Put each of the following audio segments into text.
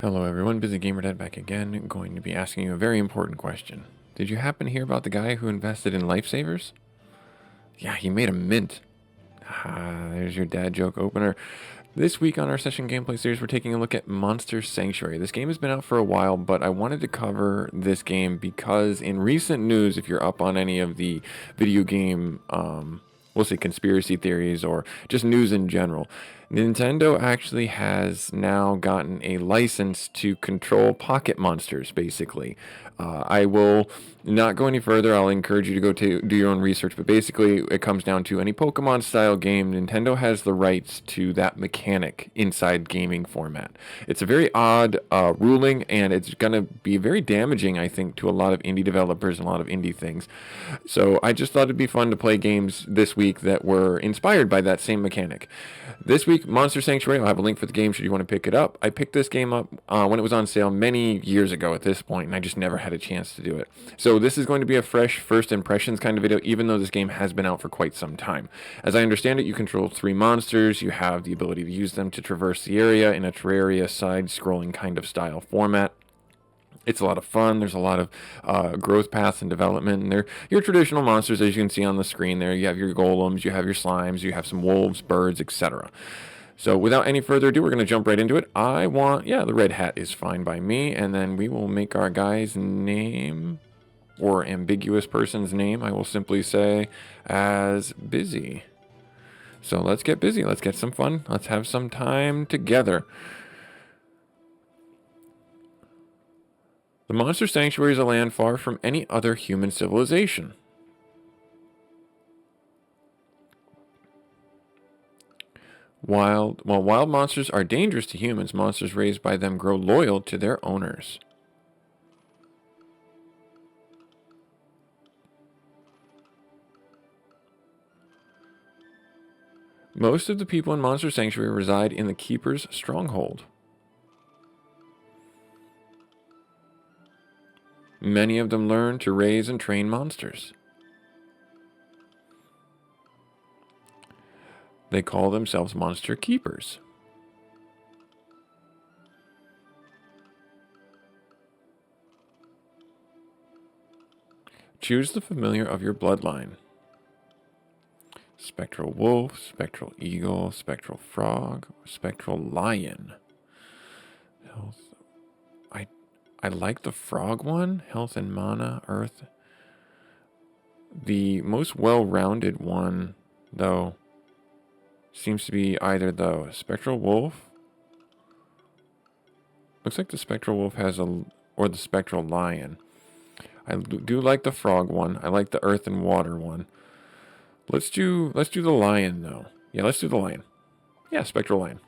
Hello everyone, busygamerdad back again. I'm going to be asking you a very important question. Did you happen to hear about the guy who invested in lifesavers? Yeah, he made a mint. Ah, there's your dad joke opener. This week on our session gameplay series, we're taking a look at Monster Sanctuary. This game has been out for a while, but I wanted to cover this game because in recent news, if you're up on any of the video game, we'll say conspiracy theories or just news in general, Nintendo actually has now gotten a license to control pocket monsters, basically. I will not go any further. I'll encourage you to go to do your own research, but basically it comes down to any Pokemon style game, Nintendo has the rights to that mechanic inside gaming format. It's a very odd ruling, and it's going to be very damaging, I think, to a lot of indie developers and a lot of indie things. So I just thought it'd be fun to play games this week that were inspired by that same mechanic. This week, Monster Sanctuary, I'll have a link for the game should you want to pick it up. I picked this game up when it was on sale many years ago at this point, and I just never had a chance to do it. So this is going to be a fresh first impressions kind of video, even though this game has been out for quite some time. As I understand it, you control 3 monsters. You have the ability to use them to traverse the area in a Terraria side-scrolling kind of style format. It's a lot of fun. There's a lot of growth paths and development. And they're your traditional monsters, as you can see on the screen there. You have your golems, you have your slimes, you have some wolves, birds, etc. So without any further ado, we're going to jump right into it. The red hat is fine by me. And then we will make our guy's name, or ambiguous person's name, I will simply say, as Busy. So let's get busy. Let's get some fun. Let's have some time together. The Monster Sanctuary is a land far from any other human civilization. While wild monsters are dangerous to humans, monsters raised by them grow loyal to their owners. Most of the people in Monster Sanctuary reside in the Keeper's stronghold. Many of them learn to raise and train monsters. They call themselves monster keepers. Choose the familiar of your bloodline. Spectral wolf, spectral eagle, spectral frog, spectral lion. Health. I like the frog one. Health and mana, earth. The most well-rounded one, though, seems to be either the spectral wolf. Looks like the spectral wolf has or the spectral lion. I do like the frog one. I like the earth and water one. Let's do the lion though. Yeah, let's do the lion. Yeah, spectral lion.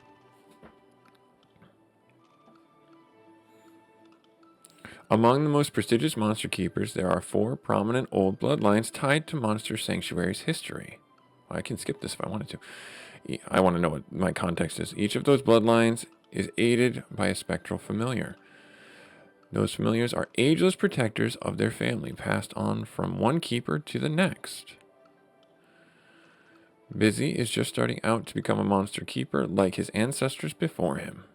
Among the most prestigious monster keepers, there are 4 prominent old bloodlines tied to Monster Sanctuary's history. I can skip this if I wanted to. I want to know what my context is. Each of those bloodlines is aided by a spectral familiar. Those familiars are ageless protectors of their family, passed on from one keeper to the next. Busy is just starting out to become a monster keeper like his ancestors before him.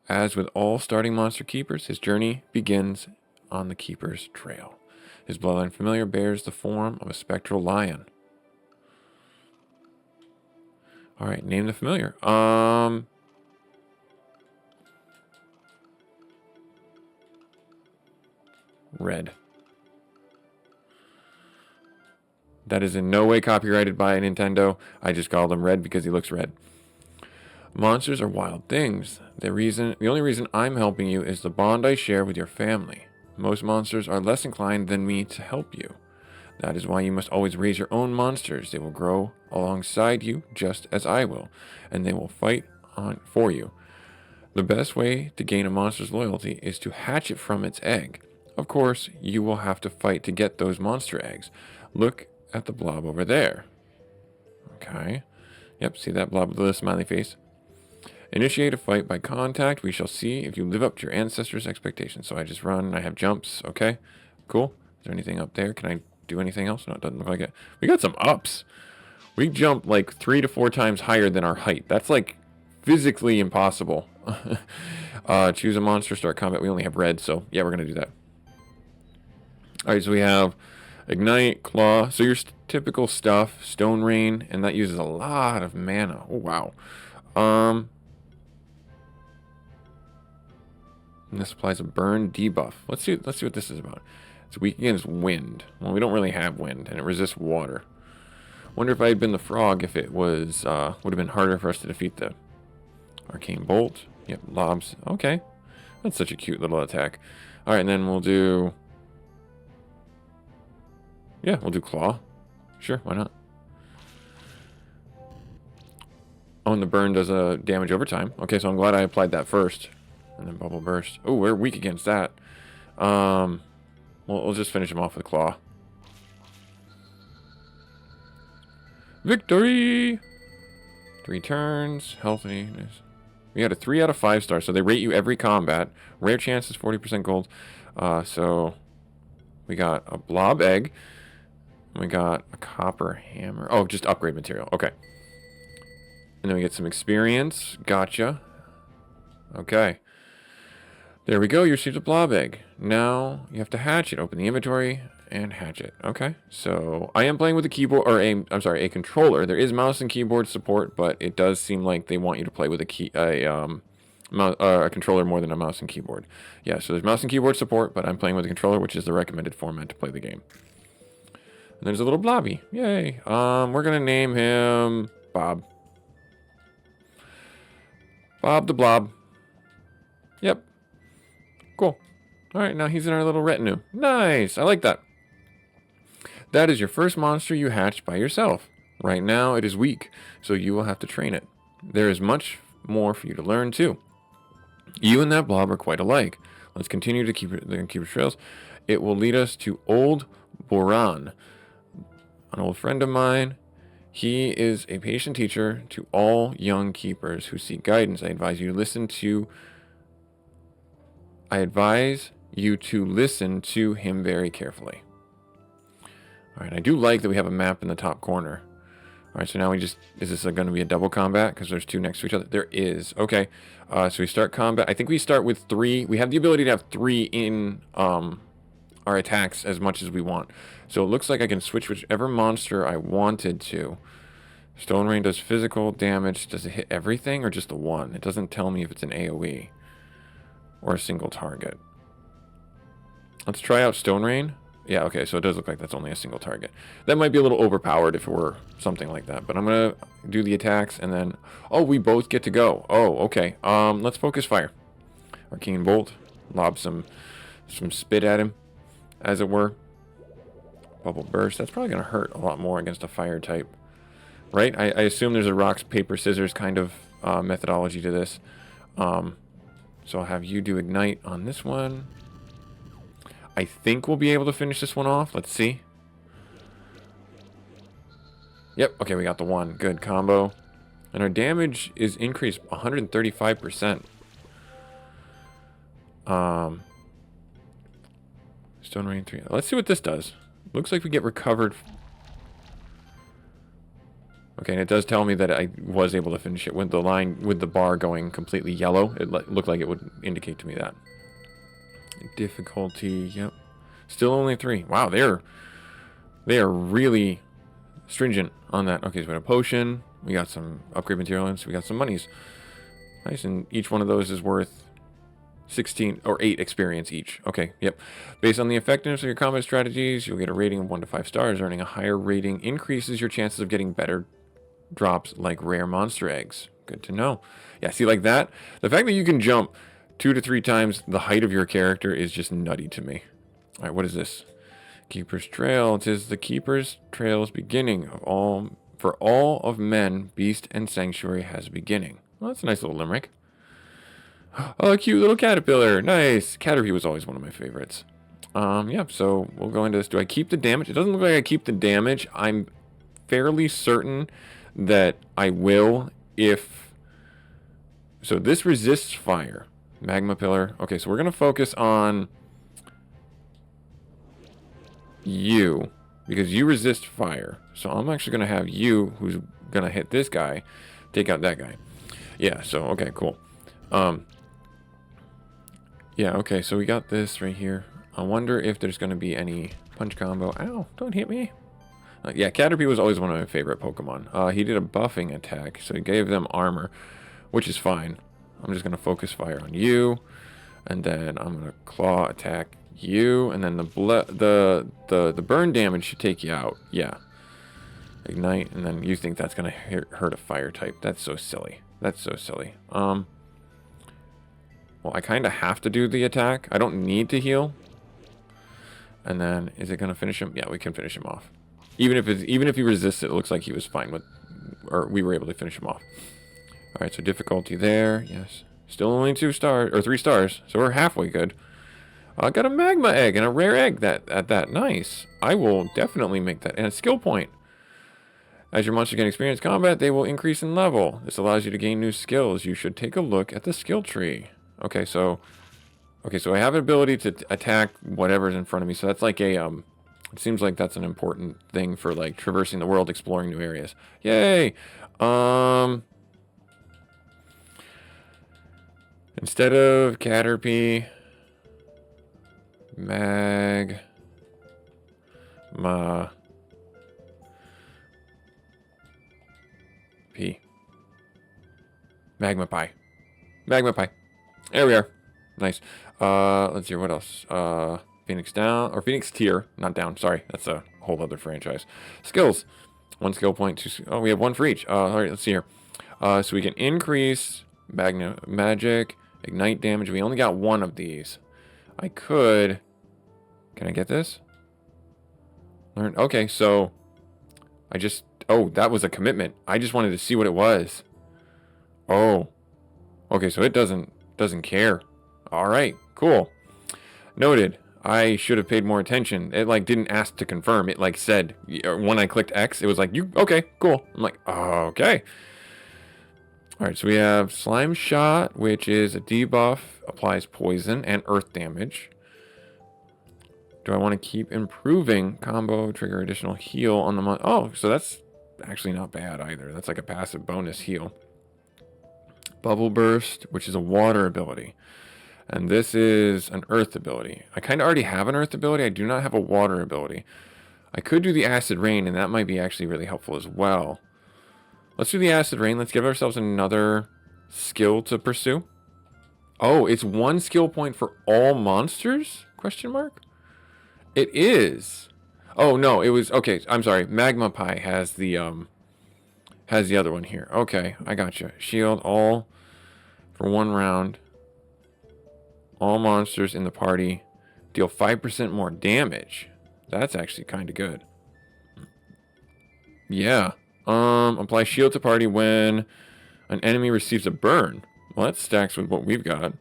As with all starting monster keepers, his journey begins on the keeper's trail. His bloodline familiar bears the form of a spectral lion. Alright, name the familiar. Red. That is in no way copyrighted by Nintendo. I just called him Red because he looks red. Monsters are wild things. The only reason I'm helping you is the bond I share with your family. Most monsters are less inclined than me to help you. That is why you must always raise your own monsters. They will grow alongside you just as I will, and they will fight on for you. The best way to gain a monster's loyalty is to hatch it from its egg. Of course, you will have to fight to get those monster eggs. Look at the blob over there. Okay. Yep, see that blob with the smiley face? Initiate a fight by contact. We shall see if you live up to your ancestors' expectations. So I just run. I have jumps. Okay, cool. Is there anything up there? Can I do anything else? No, it doesn't look like it. We got some ups. We jump like 3 to 4 times higher than our height. That's like physically impossible. Choose a monster, start combat. We only have red, so yeah, we're going to do that. Alright, so we have Ignite, Claw. So your typical stuff, Stone Rain, and that uses a lot of mana. Oh, wow. And this applies a burn debuff. Let's see what this is about. It's weak against wind. Well, we don't really have wind, and it resists water. Wonder if I had been the frog, if it was would have been harder for us to defeat the Arcane Bolt. Yep, lobs. Okay. That's such a cute little attack. Alright, and then we'll do... Yeah, we'll do Claw. Sure, why not? Oh, and the burn does a damage over time. Okay, so I'm glad I applied that first. And then Bubble Burst. Oh, we're weak against that. We'll just finish him off with Claw. Victory! 3 turns. Healthiness. We had a 3 out of 5 stars, so they rate you every combat. Rare chance is 40% gold. So we got a blob egg. We got a copper hammer. Oh, just upgrade material. Okay. And then we get some experience. Gotcha. Okay. There we go. You received a blob egg. Now you have to hatch it. Open the inventory and hatch it. Okay. So I am playing with a keyboard, or a controller. There is mouse and keyboard support, but it does seem like they want you to play with a controller more than a mouse and keyboard. Yeah. So there's mouse and keyboard support, but I'm playing with a controller, which is the recommended format to play the game. And there's a little blobby. Yay. We're gonna name him Bob. Bob the Blob. Yep. Cool. Alright, now he's in our little retinue. Nice! I like that. That is your first monster you hatched by yourself. Right now, it is weak, so you will have to train it. There is much more for you to learn, too. You and that blob are quite alike. Let's continue to keep the trails. It will lead us to Old Boran, an old friend of mine. He is a patient teacher to all young keepers who seek guidance. I advise you to listen to him very carefully. Alright, I do like that we have a map in the top corner. Alright, so now is this going to be a double combat? Because there's 2 next to each other. There is. Okay. So we start combat. I think we start with 3. We have the ability to have 3 in our attacks as much as we want. So it looks like I can switch whichever monster I wanted to. Stone Rain does physical damage. Does it hit everything or just the one? It doesn't tell me if it's an AoE or a single target. Let's try out Stone Rain. Yeah, okay, so it does look like that's only a single target. That might be a little overpowered if it were something like that. But I'm going to do the attacks and then... Oh, we both get to go. Oh, okay. Let's focus fire. Arcane Bolt. Lob some spit at him, as it were. Bubble Burst. That's probably going to hurt a lot more against a fire type. Right? I assume there's a rocks, paper, scissors kind of methodology to this. So I'll have you do Ignite on this one. I think we'll be able to finish this one off. Let's see. Yep. Okay, we got the one. Good combo. And our damage is increased 135%. Stone Rain 3. Let's see what this does. Looks like we get recovered. Okay, and it does tell me that I was able to finish it with the line, with the bar going completely yellow. It looked like it would indicate to me that. Difficulty, yep. Still only 3. Wow, they are really stringent on that. Okay, so we got a potion. We got some upgrade materials. We got some monies. Nice, and each one of those is worth 16 or 8 experience each. Okay, yep. Based on the effectiveness of your combat strategies, you'll get a rating of 1 to 5 stars. Earning a higher rating increases your chances of getting better drops like rare monster eggs. Good to know. Yeah, see, like that? The fact that you can jump 2 to 3 times the height of your character is just nutty to me. Alright, what is this? Keeper's Trail. It is the Keeper's Trail's beginning of all... For all of men, beast, and sanctuary has a beginning. Well, that's a nice little limerick. Oh, a cute little caterpillar. Nice. Caterpie was always one of my favorites. Yeah, so we'll go into this. Do I keep the damage? It doesn't look like I keep the damage. I'm fairly certain that I will if... So this resists fire. Magma Pillar. Okay, so we're going to focus on you, because you resist fire. So I'm actually going to have you, who's going to hit this guy, take out that guy. Yeah, so, okay, cool. Yeah, okay, so we got this right here. I wonder if there's going to be any punch combo. Ow, don't hit me. Yeah, Caterpie was always one of my favorite Pokemon. He did a buffing attack, so he gave them armor, which is fine. I'm just going to focus fire on you, and then I'm going to claw attack you, and then the burn damage should take you out. Yeah. Ignite, and then you think that's going to hurt a fire type. That's so silly. That's so silly. Well, I kind of have to do the attack. I don't need to heal. And then, is it going to finish him? Yeah, we can finish him off. Even if he resists it looks like he was fine with, or we were able to finish him off. All right, so difficulty there. Yes. Still only 2 stars, or 3 stars. So we're halfway good. I got a magma egg and a rare egg at that. Nice. I will definitely make that. And a skill point. As your monsters gain experience in combat, they will increase in level. This allows you to gain new skills. You should take a look at the skill tree. Okay, so I have an ability to attack whatever's in front of me. So that's like a it seems like that's an important thing for like traversing the world, exploring new areas. Yay! Instead of Caterpie, Magma Pie. Magma Pie. There we are. Nice. Let's see, what else? Phoenix down, or Phoenix tier, not down, sorry. That's a whole other franchise. Skills. 1 skill point, 2, oh, we have 1 for each. Alright, let's see here. So we can increase magic, ignite damage. We only got 1 of these. I could, can I get this? Learn, okay, so, oh, that was a commitment. I just wanted to see what it was. Oh. Okay, so it doesn't care. Alright, cool. Noted. I should have paid more attention. It like didn't ask to confirm. It like said, when I clicked X, it was like, okay, cool. I'm like, oh, okay. Alright, so we have Slime Shot, which is a debuff, applies poison and earth damage. Do I want to keep improving combo, trigger additional heal on the oh, so that's actually not bad either. That's like a passive bonus heal. Bubble Burst, which is a water ability. And this is an earth ability. I kind of already have an earth ability. I do not have a water ability. I could do the acid rain, and that might be actually really helpful as well. Let's do the acid rain. Let's give ourselves another skill to pursue. Oh, it's 1 skill point for all monsters? Question mark? It is. Oh, no, it was... Okay, I'm sorry. Magma Pie has the other one here. Okay, I got you. Shield all for 1 round. All monsters in the party deal 5% more damage. That's actually kind of good. Yeah. Apply shield to party when an enemy receives a burn. Well, that stacks with what we've got.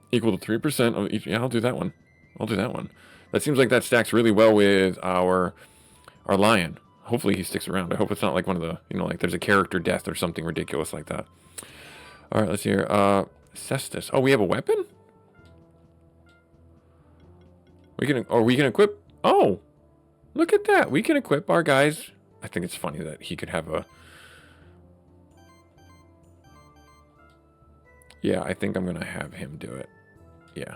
Equal to 3% of each. Yeah, I'll do that one. I'll do that one. That seems like that stacks really well with our lion. Hopefully he sticks around. I hope it's not like one of the, like there's a character death or something ridiculous like that. All right, let's see here. Cestus. Oh, we have a weapon? We can equip. Oh, look at that. We can equip our guys. I think it's funny that he could have a. Yeah, I think I'm going to have him do it. Yeah.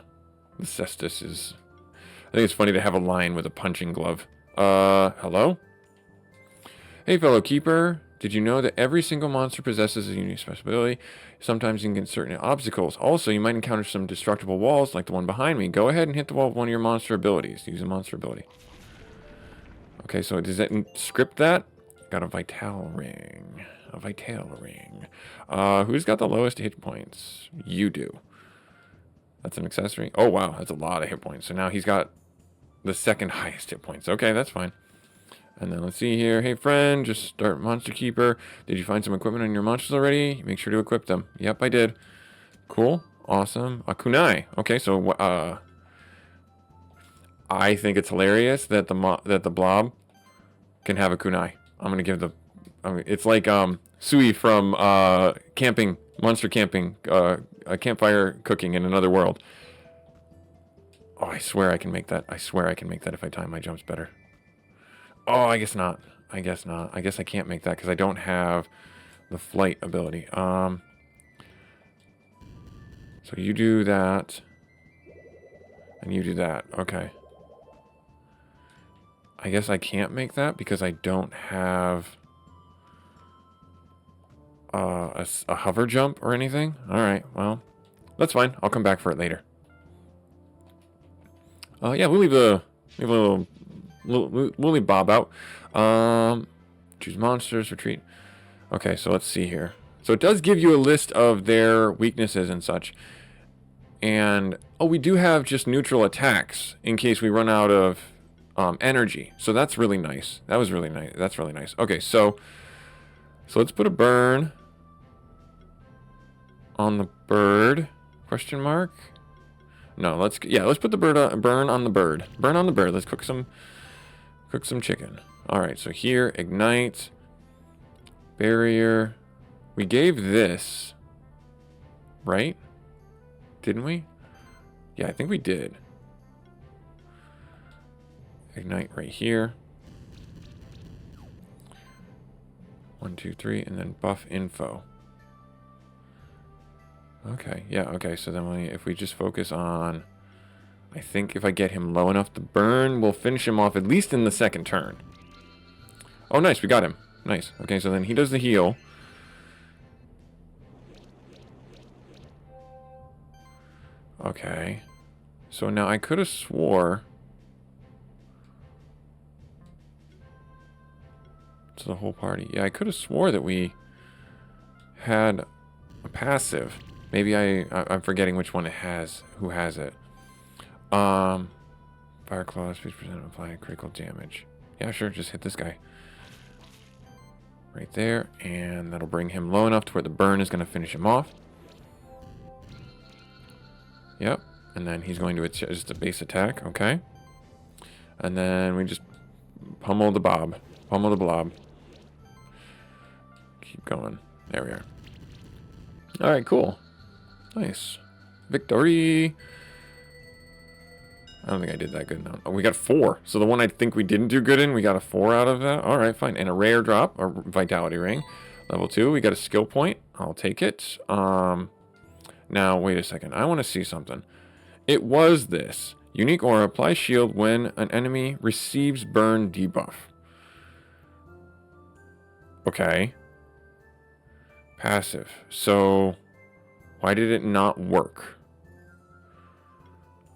The Cestus is... I think it's funny to have a lion with a punching glove. Hello? Hey, fellow keeper. Did you know that every single monster possesses a unique special ability? Sometimes you can get certain obstacles. Also, you might encounter some destructible walls, like the one behind me. Go ahead and hit the wall with one of your monster abilities. Use a monster ability. Okay, so does that script that? Got a Vital Ring. A Vital Ring. Who's got the lowest hit points? You do. That's an accessory. Oh, wow. That's a lot of hit points. So now he's got the 2nd highest hit points. Okay, that's fine. And then let's see here. Hey, friend, just start Monster Keeper. Did you find some equipment on your monsters already? Make sure to equip them. Yep, I did. Cool. Awesome. A kunai. Okay, so I think it's hilarious that the blob can have a kunai. I'm going to give the... it's like Sui from camping, monster camping, a campfire cooking in another world. Oh, I swear I can make that. I swear I can make that if I time my jumps better. Oh, I guess not. I guess not. I guess I can't make that because I don't have the flight ability. So you do that. And you do that. Okay. I guess I can't make that because I don't have a hover jump or anything. Alright, well, that's fine. I'll come back for it later. Yeah, we'll leave a little, we'll leave Bob out. Choose monsters, retreat. Okay, so let's see here. So it does give you a list of their weaknesses and such. And, oh, we do have just neutral attacks in case we run out of energy. So that's really nice. That was really nice. That's really nice. Okay, so let's put a burn on the bird. Question mark? No, let's put the burn on the bird. Burn on the bird. Let's cook some chicken. All right, so here, ignite, barrier. We gave this, right? Didn't we? Yeah, I think we did. Ignite right here. 1, 2, 3, and then buff info. Okay, yeah, okay, so then if we just focus on, I think if I get him low enough to burn, we'll finish him off at least in the second turn. Oh, nice, we got him. Nice. Okay, so then he does the heal. Okay. So now I could have swore to the whole party. Yeah, I could have swore that we had a passive. Maybe I'm forgetting which one it has. Who has it? Fire claws, 50% apply critical damage. Yeah, sure, just hit this guy. Right there, and that'll bring him low enough to where the burn is going to finish him off. Yep, and then he's going to just a base attack, okay. And then we just pummel the blob. Keep going. There we are. Alright, cool. Nice. Victory! I don't think I did that good. No. Oh, we got 4. So the one I think we didn't do good in, we got a 4 out of that. Alright, fine. And a rare drop, or vitality ring. Level 2, we got a skill point. I'll take it. Now, wait a second. I want to see something. It was this. Unique aura. Apply shield when an enemy receives burn debuff. Okay. Passive. So, why did it not work?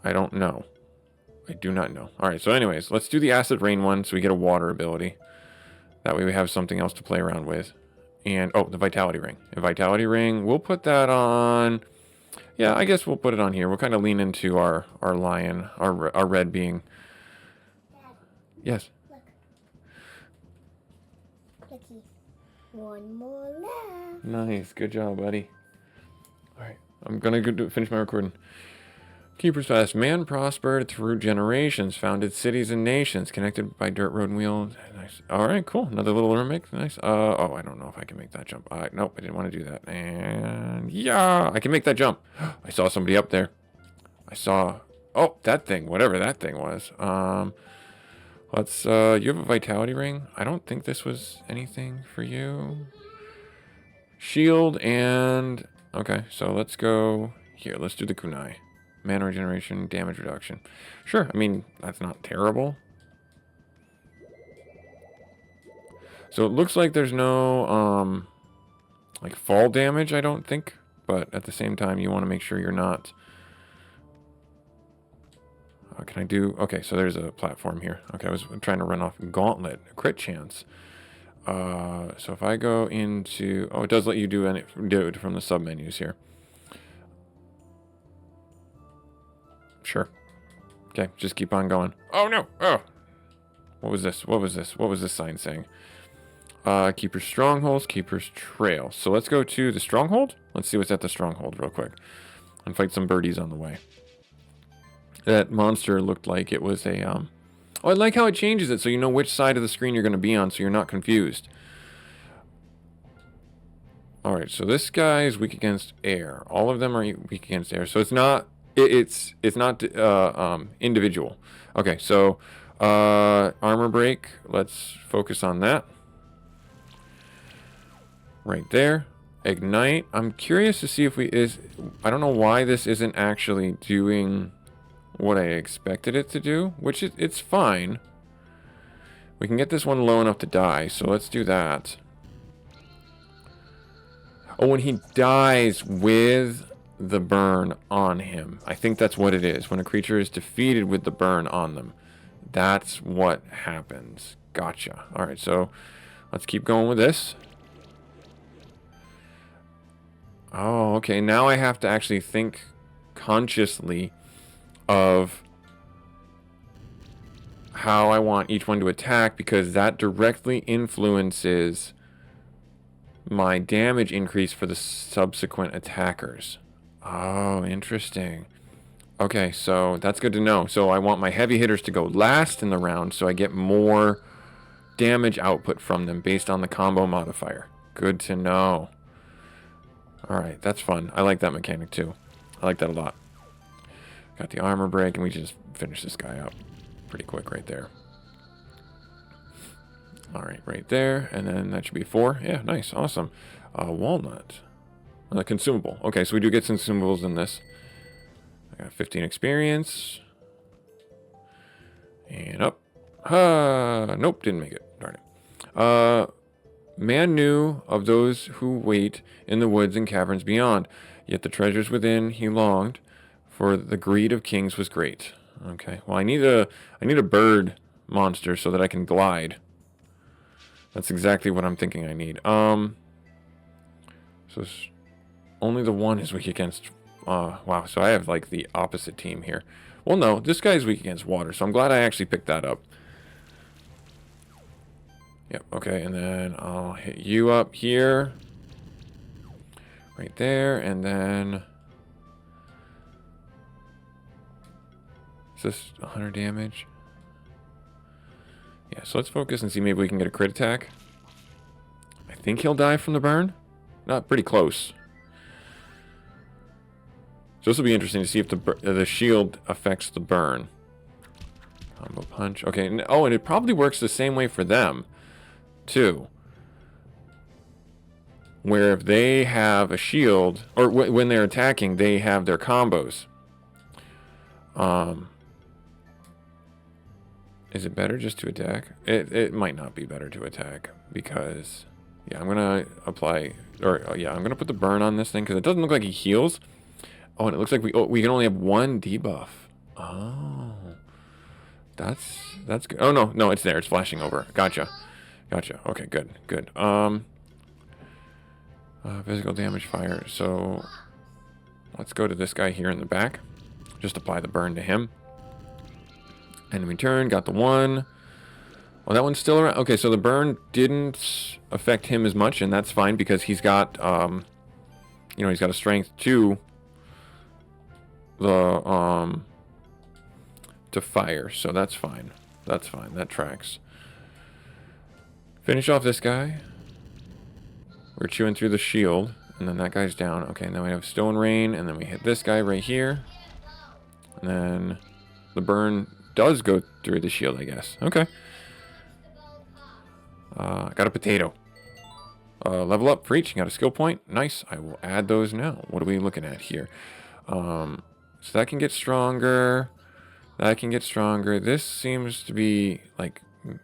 I don't know. I do not know. Alright, so anyways, let's do the acid rain one so we get a water ability. That way we have something else to play around with. And, oh, the vitality ring. The vitality ring, we'll put that on... Yeah, I guess we'll put it on here. We'll kind of lean into our lion, our red being... Yes. Look. Looky. One more left. Nice. Good job, buddy. Alright, I'm gonna go finish my recording. Keeper's Fast. Man prospered through generations, founded cities and nations, connected by dirt road and wheels. Nice. All right, cool. Another little remake. Nice. Oh, I don't know if I can make that jump. Nope, I didn't want to do that. And yeah, I can make that jump. I saw somebody up there. I saw. Oh, that thing. Whatever that thing was. Let's. You have a vitality ring. I don't think this was anything for you. Shield and. Okay, so let's go here. Let's do the kunai. Mana regeneration, damage reduction. Sure, I mean, that's not terrible. So it looks like there's no, like, fall damage, I don't think. But at the same time, you want to make sure you're not... can I do... Okay, so there's a platform here. Okay, I was trying to run off Gauntlet, crit chance. So if I go into... Oh, it does let you do it from the sub-menus here. Sure. Okay, just keep on going. Oh, no! Oh! What was this? What was this? What was this sign saying? Keeper's Strongholds, Keeper's Trail. So let's go to the Stronghold. Let's see what's at the Stronghold real quick. And fight some birdies on the way. That monster looked like it was a... Oh, I like how it changes it so you know which side of the screen you're going to be on so you're not confused. Alright, so this guy is weak against air. All of them are weak against air. So it's not... It's not individual. Okay, so armor break. Let's focus on that. Right there. Ignite. I'm curious to see if I don't know why this isn't actually doing what I expected it to do, which it's fine. We can get this one low enough to die, so let's do that. Oh, when he dies with the burn on him. I think that's what it is. When a creature is defeated with the burn on them. That's what happens. Gotcha. Alright, so let's keep going with this. Oh, okay. Now I have to actually think consciously of how I want each one to attack, because that directly influences my damage increase for the subsequent attackers. Oh, interesting. Okay, so that's good to know. So I want my heavy hitters to go last in the round so I get more damage output from them based on the combo modifier. Good to know. Alright, that's fun. I like that mechanic too. I like that a lot. Got the armor break, and we just finish this guy up pretty quick right there. Alright, right there. And then that should be 4. Yeah, nice. Awesome. Walnut. Consumable. Okay, so we do get some consumables in this. I got 15 experience. And up. Nope, didn't make it. Darn it. Man knew of those who wait in the woods and caverns beyond. Yet the treasures within he longed, for the greed of kings was great. Okay, well I need a bird monster so that I can glide. That's exactly what I'm thinking I need. So only the one is weak against. Wow, so I have like the opposite team here. Well, no, this guy is weak against water, so I'm glad I actually picked that up. Yep, okay, and then I'll hit you up here. Right there, and then... Is this 100 damage? Yeah, so let's focus and see maybe we can get a crit attack. I think he'll die from the burn. Not pretty close. So this will be interesting to see if the shield affects the burn. Combo punch. Okay, and, oh, and it probably works the same way for them, too. Where if they have a shield, or when they're attacking, they have their combos. Is it better just to attack? It might not be better to attack, because... Yeah, I'm gonna apply... Or, yeah, I'm gonna put the burn on this thing, because it doesn't look like he heals. Oh, and it looks like we can only have one debuff. Oh. That's good. Oh, no, it's there. It's flashing over. Gotcha. Okay, good. Physical damage fire. So, let's go to this guy here in the back. Just apply the burn to him. And in return, got the one. Well, that one's still around. Okay, so the burn didn't affect him as much, and that's fine because he's got, he's got a strength 2 to fire, so that's fine. That tracks. Finish off this guy. We're chewing through the shield, and then that guy's down. Okay, now we have Stone Rain, and then we hit this guy right here. And then the burn does go through the shield, I guess. Okay. I got a potato. Level up for each. Got a skill point. Nice. I will add those now. What are we looking at here? So that can get stronger. That can get stronger. This seems to be like,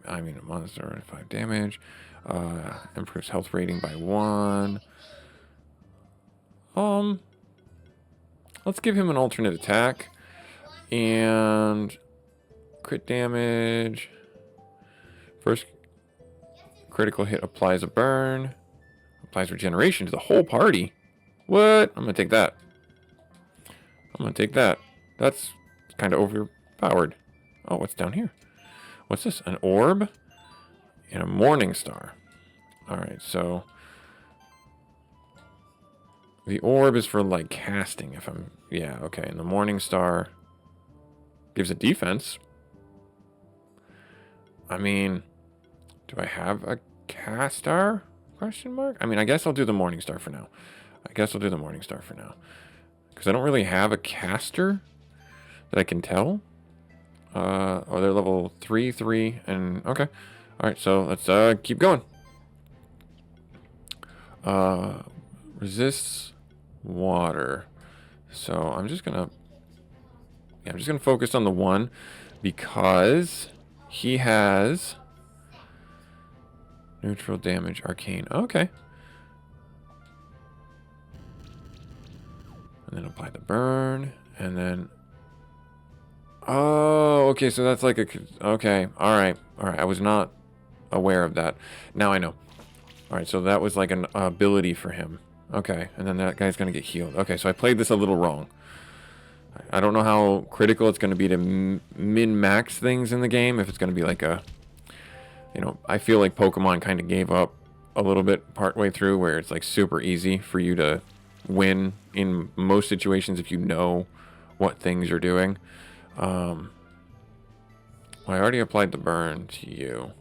I mean, a monster 5 damage. Improves health rating by 1. Let's give him an alternate attack. And crit damage. First critical hit applies a burn. Applies regeneration to the whole party. What? I'm gonna take that. That's kind of overpowered. Oh, what's down here? What's this? An orb? And a morning star. Alright, so... The orb is for, like, casting, if I'm... Yeah, okay. And the morning star gives a defense. I mean... Do I have a caster? Question mark? I mean, I guess I'll do the morning star for now. Because I don't really have a caster that I can tell. Oh, they're level 3, and... Okay. Alright, so let's keep going. Resists water. So I'm just gonna focus on the 1 because he has neutral damage, arcane. Okay. And then apply the burn, and then... Oh, okay, so that's like a... Okay, alright. Alright, I was not aware of that. Now I know. Alright, so that was like an ability for him. Okay, and then that guy's gonna get healed. Okay, so I played this a little wrong. I don't know how critical it's gonna be to min-max things in the game, if it's gonna be like a... You know, I feel like Pokemon kind of gave up a little bit partway through, where it's like super easy for you to win in most situations if you know what things you're doing. Well, I already applied the burn to you.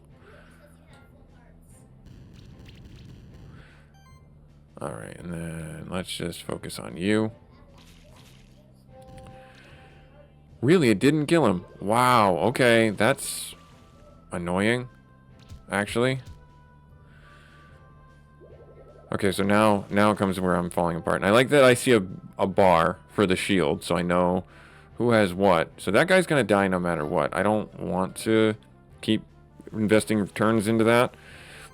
Alright, and then let's just focus on you. Really, it didn't kill him. Wow, okay, that's annoying, actually. Okay, so now comes where I'm falling apart. And I like that I see a bar for the shield, so I know who has what. So that guy's going to die no matter what. I don't want to keep investing turns into that.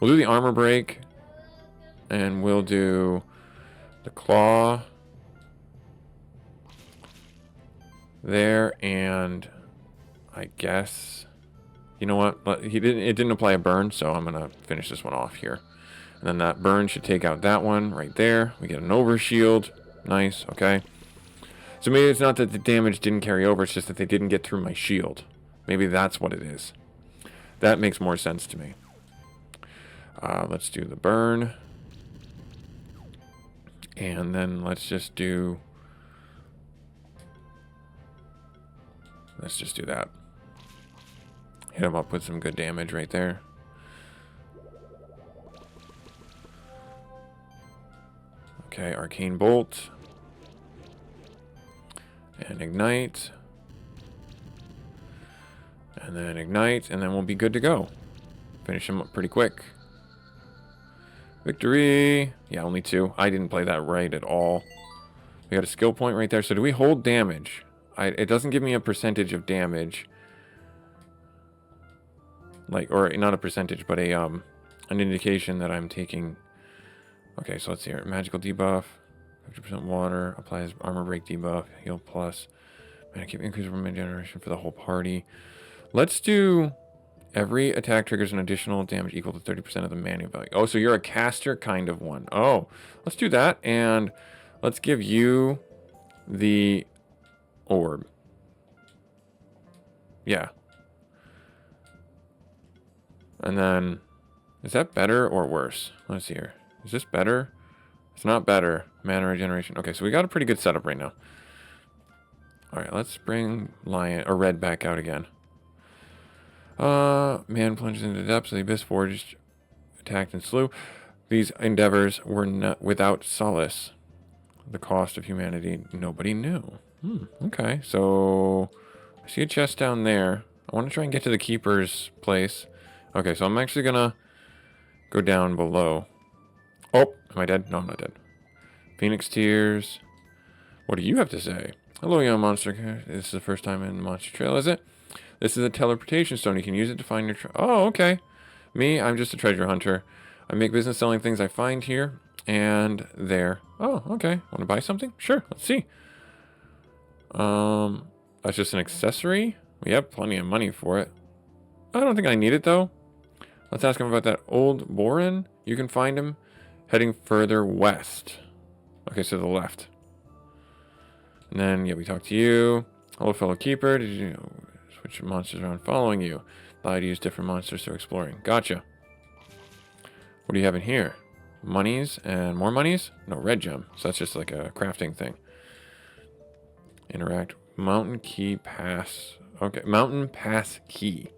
We'll do the armor break. And we'll do the claw. There, and I guess... You know what? It didn't apply a burn, so I'm going to finish this one off here. And then that burn should take out that one right there. We get an overshield. Nice, okay. So maybe it's not that the damage didn't carry over, it's just that they didn't get through my shield. Maybe that's what it is. That makes more sense to me. Let's do the burn. And then let's just do... Let's just do that. Hit him up with some good damage right there. Okay, Arcane Bolt. And Ignite. And then Ignite, and then we'll be good to go. Finish him up pretty quick. Victory! Yeah, only 2. I didn't play that right at all. We got a skill point right there. So do we hold damage? It doesn't give me a percentage of damage. Like, or not a percentage, but an indication that I'm taking... Okay, so let's see here. Magical debuff. 50% water. Applies armor break debuff. Heal plus. Man, keep increase from generation for the whole party. Let's do... Every attack triggers an additional damage equal to 30% of the mana value. Oh, so you're a caster kind of one. Oh, let's do that. And let's give you the orb. Yeah. And then, is that better or worse? Let's see here. Is this better? It's not better. Mana regeneration. Okay, so we got a pretty good setup right now. Alright, let's bring Lion or Red back out again. Man plunges into the depths of the abyss, forged, attacked, and slew. These endeavors were not without solace. The cost of humanity nobody knew. Okay, so I see a chest down there. I want to try and get to the keeper's place. Okay, so I'm actually gonna go down below. Oh, am I dead? No, I'm not dead. Phoenix Tears. What do you have to say? Hello, young monster. This is the first time in Monster Trail, is it? This is a teleportation stone. You can use it to find your... Oh, okay. Me, I'm just a treasure hunter. I make business selling things I find here and there. Oh, okay. Want to buy something? Sure. Let's see. That's just an accessory. We have plenty of money for it. I don't think I need it, though. Let's ask him about that old Borin. You can find him heading further west. Okay, so the left. And then, yeah, we talk to you. Hello, fellow keeper. Did you switch monsters around following you? Allow you to use different monsters for exploring. Gotcha. What do you have in here? Monies and more monies? No, red gem. So that's just like a crafting thing. Interact. Mountain key pass. Okay, mountain pass key.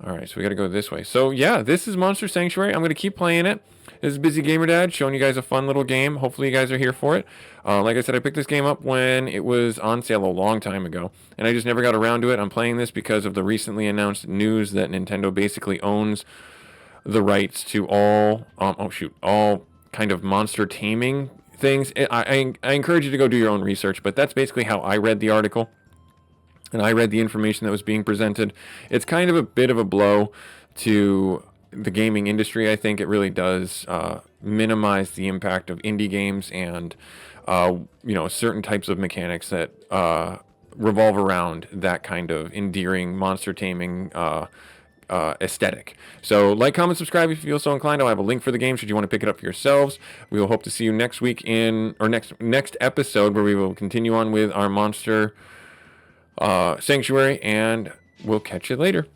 Alright, so we gotta go this way. So, yeah, this is Monster Sanctuary. I'm gonna keep playing it. This is busygamerdad, showing you guys a fun little game. Hopefully you guys are here for it. Like I said, I picked this game up when it was on sale a long time ago, and I just never got around to it. I'm playing this because of the recently announced news that Nintendo basically owns the rights to all kind of monster taming things. I encourage you to go do your own research, but that's basically how I read the article. And I read the information that was being presented. It's kind of a bit of a blow to the gaming industry. I think it really does minimize the impact of indie games and certain types of mechanics that revolve around that kind of endearing monster taming aesthetic. So like, comment, subscribe if you feel so inclined. I'll have a link for the game should you want to pick it up for yourselves. We will hope to see you next week next episode, where we will continue on with our monster sanctuary, and we'll catch you later.